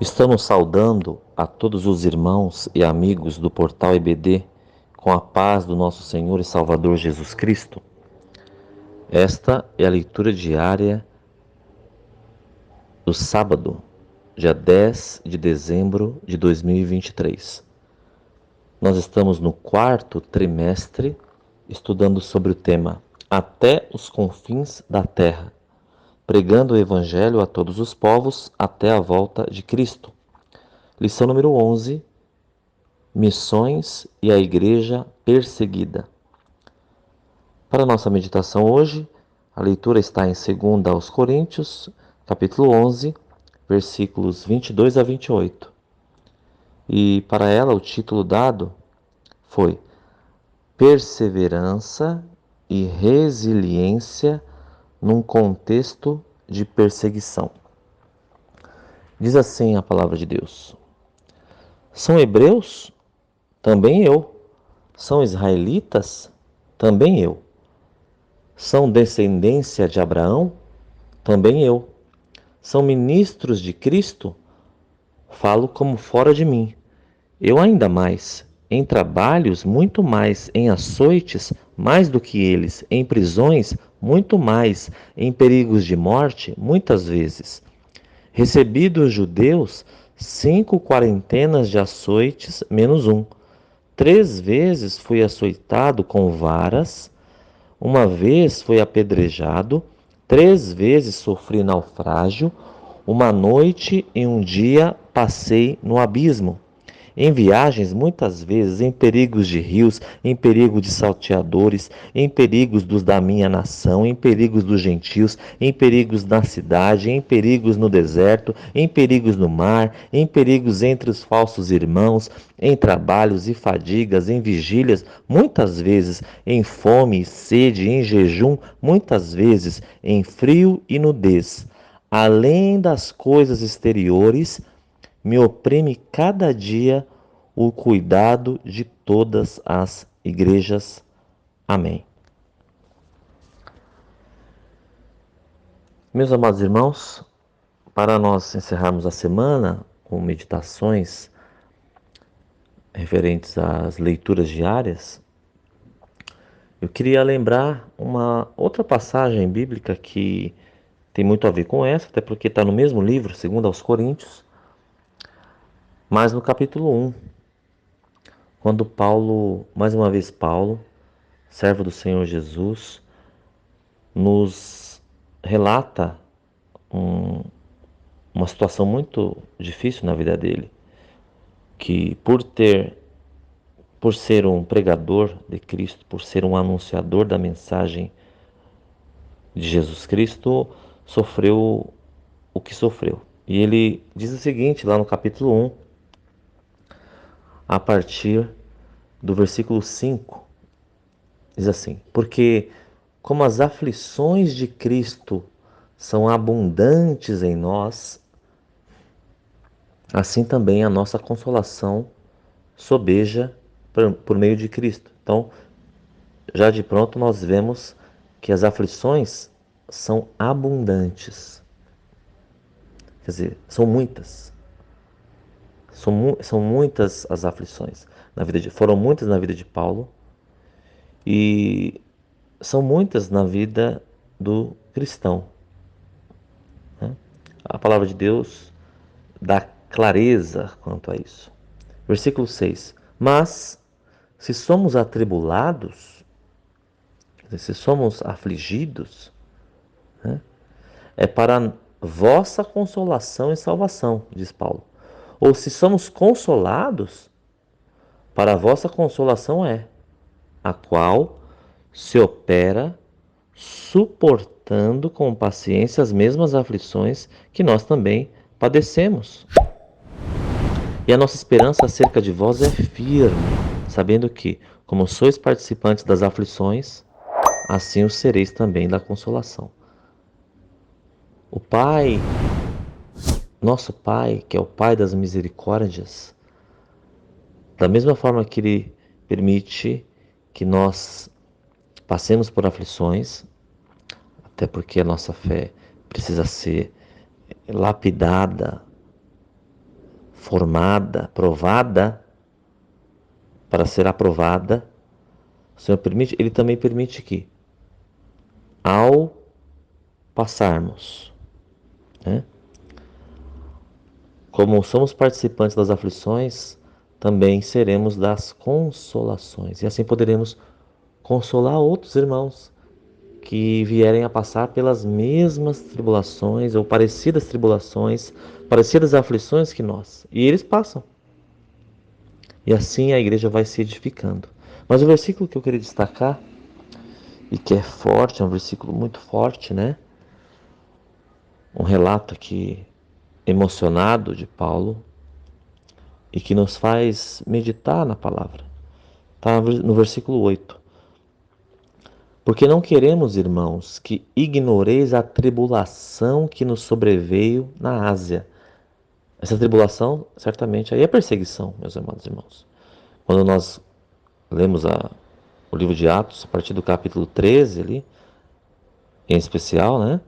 Estamos saudando a todos os irmãos e amigos do Portal EBD com a paz do nosso Senhor e Salvador Jesus Cristo. Esta é a leitura diária do sábado, dia 10 de dezembro de 2023. Nós estamos no quarto trimestre estudando sobre o tema Até os confins da terra, pregando o Evangelho a todos os povos até a volta de Cristo. Lição número 11, Missões e a Igreja Perseguida. Para a nossa meditação hoje, a leitura está em 2 aos Coríntios, capítulo 11, versículos 22 a 28. E para ela o título dado foi Perseverança e Resiliência num contexto de perseguição. Diz assim a palavra de Deus: São hebreus? Também eu. São israelitas? Também eu. São descendência de Abraão? Também eu. São ministros de Cristo? Falo como fora de mim. Eu ainda mais. Em trabalhos, muito mais. Em açoites, mais do que eles. Em prisões, muito mais. Em perigos de morte, muitas vezes. Recebi dos judeus 5 quarentenas de açoites, menos um. 3 vezes fui açoitado com varas. Uma vez fui apedrejado, 3 vezes sofri naufrágio, uma noite e um dia passei no abismo. Em viagens, muitas vezes, em perigos de rios, em perigo de salteadores, em perigos dos da minha nação, em perigos dos gentios, em perigos na cidade, em perigos no deserto, em perigos no mar, em perigos entre os falsos irmãos, em trabalhos e fadigas, em vigílias, muitas vezes em fome e sede, em jejum, muitas vezes em frio e nudez. Além das coisas exteriores, me oprime cada dia o cuidado de todas as igrejas. Amém. Meus amados irmãos, para nós encerrarmos a semana com meditações referentes às leituras diárias, eu queria lembrar uma outra passagem bíblica que tem muito a ver com essa, até porque está no mesmo livro, 2 aos Coríntios, mas no capítulo 1, quando Paulo, mais uma vez Paulo, servo do Senhor Jesus, nos relata uma situação muito difícil na vida dele, que por ser um pregador de Cristo, por ser um anunciador da mensagem de Jesus Cristo, sofreu o que sofreu. E ele diz o seguinte lá no capítulo 1, a partir do versículo 5, diz assim: Porque como as aflições de Cristo são abundantes em nós, assim também a nossa consolação sobeja por meio de Cristo. Então, já de pronto nós vemos que as aflições são abundantes. Quer dizer, são muitas. São muitas as aflições. Foram muitas na vida de Paulo e são muitas na vida do cristão, né? A palavra de Deus dá clareza quanto a isso. Versículo 6. Mas, se somos atribulados, se somos afligidos, né, é para vossa consolação e salvação, diz Paulo. Ou se somos consolados, para a vossa consolação é, a qual se opera suportando com paciência as mesmas aflições que nós também padecemos. E a nossa esperança acerca de vós é firme, sabendo que, como sois participantes das aflições, assim o sereis também da consolação. O Pai, nosso Pai, que é o Pai das misericórdias, da mesma forma que Ele permite que nós passemos por aflições, até porque a nossa fé precisa ser lapidada formada, provada, para ser aprovada, o Senhor permite, Ele também permite que, ao passarmos, né, como somos participantes das aflições, também seremos das consolações. E assim poderemos consolar outros irmãos que vierem a passar pelas mesmas tribulações ou parecidas aflições que nós. E eles passam. E assim a igreja vai se edificando. Mas o versículo que eu queria destacar, e que é forte, é um versículo muito forte, né? Um relato aqui emocionado de Paulo e que nos faz meditar na palavra. Está no versículo 8. Porque não queremos, irmãos, que ignoreis a tribulação que nos sobreveio na Ásia. Essa tribulação, certamente, aí é perseguição, meus amados irmãos. Quando nós lemos o livro de Atos, a partir do capítulo 13 ali, em especial, né?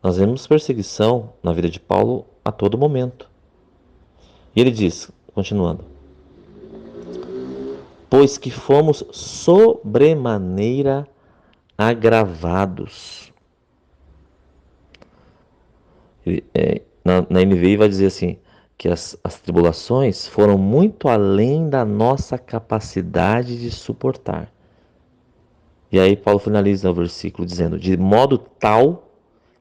Nós vemos perseguição na vida de Paulo a todo momento. E ele diz, continuando: pois que fomos sobremaneira agravados. Na NVI vai dizer assim, que as tribulações foram muito além da nossa capacidade de suportar. E aí Paulo finaliza o versículo dizendo, de modo tal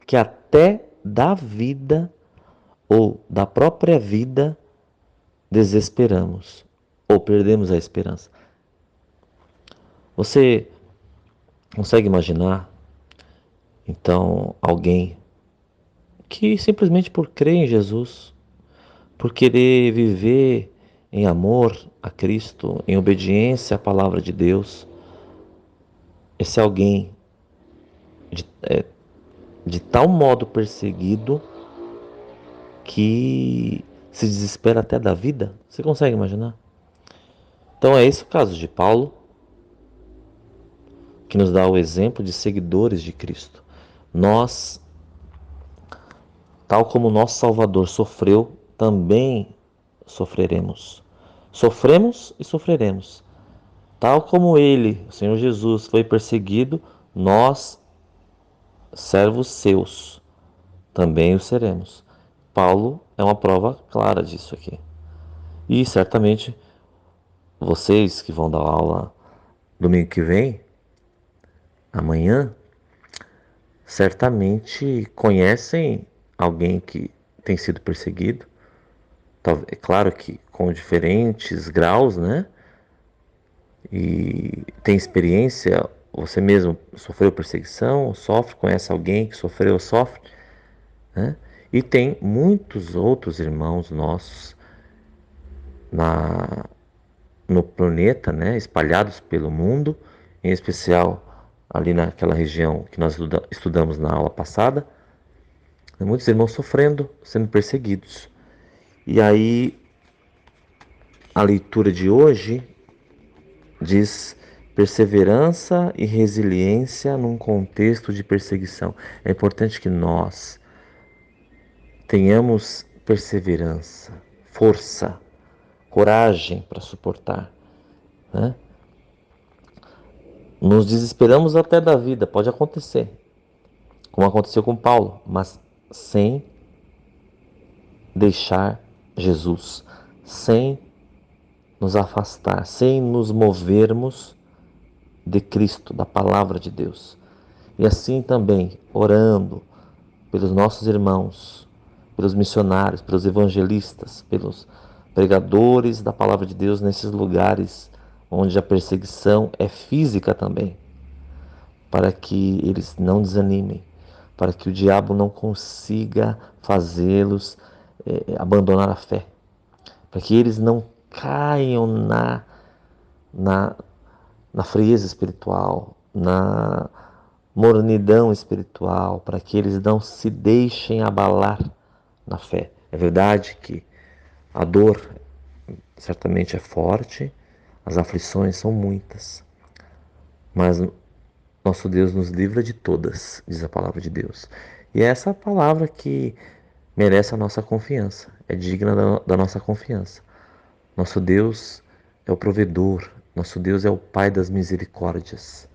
que até da vida ou da própria vida desesperamos ou perdemos a esperança. Você consegue imaginar, então, alguém que simplesmente por crer em Jesus, por querer viver em amor a Cristo, em obediência à palavra de Deus, esse alguém de tal modo perseguido que se desespera até da vida? Você consegue imaginar? Então é esse o caso de Paulo, que nos dá o exemplo de seguidores de Cristo. Nós, tal como nosso Salvador sofreu, também sofreremos. Sofremos e sofreremos. Tal como ele, o Senhor Jesus, foi perseguido, nós, servos seus, também o seremos. Paulo é uma prova clara disso aqui. E certamente vocês que vão dar aula domingo que vem, amanhã, certamente conhecem alguém que tem sido perseguido. É claro que com diferentes graus, né? E tem experiência, você mesmo sofreu perseguição, sofre, conhece alguém que sofreu, sofre, né? E tem muitos outros irmãos nossos na, no planeta, né? Espalhados pelo mundo, em especial ali naquela região que nós estudamos na aula passada, né? Muitos irmãos sofrendo, sendo perseguidos. E aí a leitura de hoje diz perseverança e resiliência num contexto de perseguição. É importante que nós tenhamos perseverança, força, coragem para suportar, né? Nos desesperamos até da vida, pode acontecer, como aconteceu com Paulo, mas sem deixar Jesus, sem nos afastar, sem nos movermos de Cristo, da palavra de Deus. E assim também, orando pelos nossos irmãos, pelos missionários, pelos evangelistas, pelos pregadores da palavra de Deus nesses lugares onde a perseguição é física também, para que eles não desanimem, para que o diabo não consiga fazê-los abandonar a fé, para que eles não caiam na, na frieza espiritual, na mornidão espiritual, para que eles não se deixem abalar na fé. É verdade que a dor certamente é forte, as aflições são muitas, mas nosso Deus nos livra de todas, diz a palavra de Deus. E é essa palavra que merece a nossa confiança, é digna da nossa confiança. Nosso Deus é o provedor, nosso Deus é o Pai das misericórdias.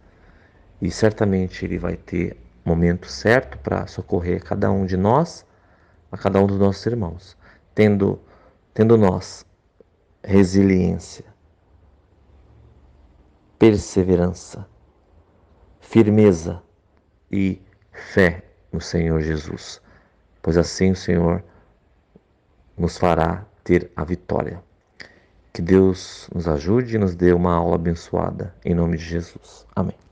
E certamente Ele vai ter momento certo para socorrer cada um de nós, a cada um dos nossos irmãos. Tendo nós resiliência, perseverança, firmeza e fé no Senhor Jesus, pois assim o Senhor nos fará ter a vitória. Que Deus nos ajude e nos dê uma aula abençoada, em nome de Jesus. Amém.